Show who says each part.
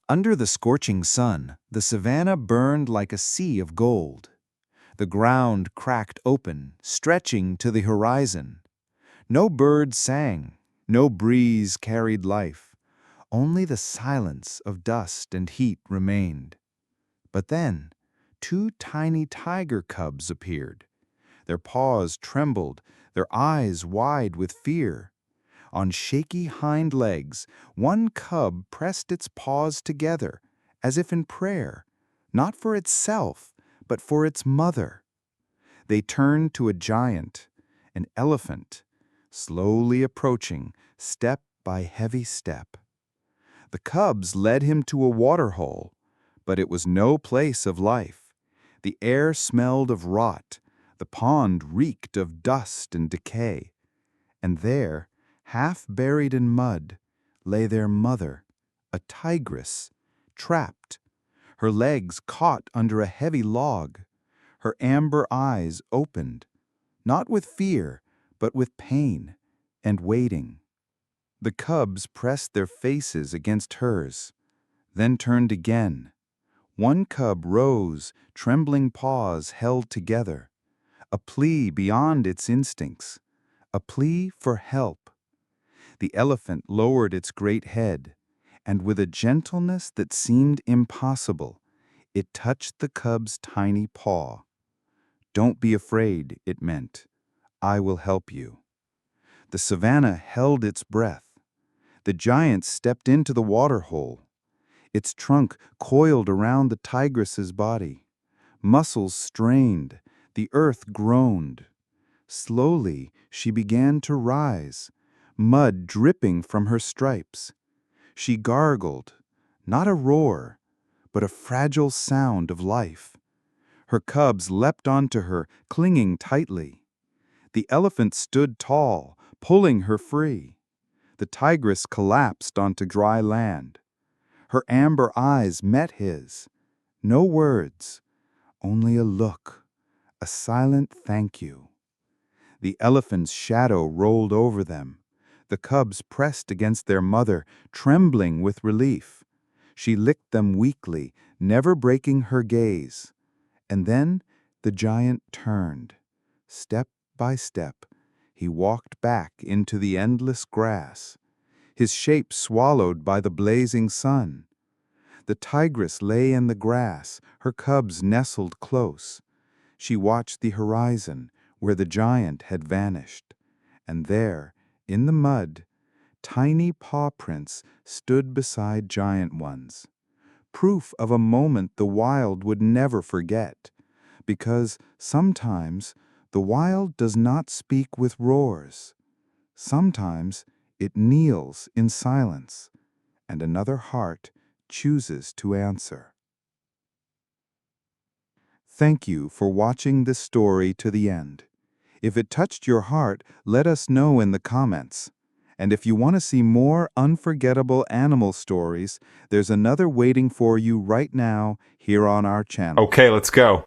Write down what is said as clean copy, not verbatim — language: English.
Speaker 1: Under the scorching sun, the savannah burned like a sea of gold. The ground cracked open, stretching to the horizon. No bird sang, no breeze carried life. Only the silence of dust and heat remained. But then, two tiny tiger cubs appeared. Their paws trembled, their eyes wide with fear. On shaky hind legs, one cub pressed its paws together, as if in prayer, not for itself, but for its mother. They turned to a giant, an elephant, slowly approaching, step by heavy step. The cubs led him to a water hole, but it was no place of life. The air smelled of rot, the pond reeked of dust and decay. And there, half buried in mud, lay their mother, a tigress, trapped, her legs caught under a heavy log, her amber eyes opened, not with fear, but with pain and waiting. The cubs pressed their faces against hers, then turned again. One cub rose, trembling paws held together, a plea beyond its instincts, a plea for help. The elephant lowered its great head, and with a gentleness that seemed impossible, it touched the cub's tiny paw. "Don't be afraid," it meant. "I will help you." The savannah held its breath. The giant stepped into the water hole. Its trunk coiled around the tigress's body. Muscles strained, the earth groaned. Slowly she began to rise, mud dripping from her stripes. She gargled, not a roar, but a fragile sound of life. Her cubs leapt onto her, clinging tightly. The elephant stood tall, pulling her free. The tigress collapsed onto dry land. Her amber eyes met his. No words, only a look, a silent thank you. The elephant's shadow rolled over them. The cubs pressed against their mother, trembling with relief. She licked them weakly, never breaking her gaze. And then the giant turned. Step by step, he walked back into the endless grass, his shape swallowed by the blazing sun. The tigress lay in the grass, her cubs nestled close. She watched the horizon, where the giant had vanished. And there, in the mud, tiny paw prints stood beside giant ones. Proof of a moment the wild would never forget, because sometimes the wild does not speak with roars. Sometimes it kneels in silence, and another heart chooses to answer. Thank you for watching this story to the end. If it touched your heart, let us know in the comments. And if you want to see more unforgettable animal stories, there's another waiting for you right now here on our channel.
Speaker 2: Okay, let's go.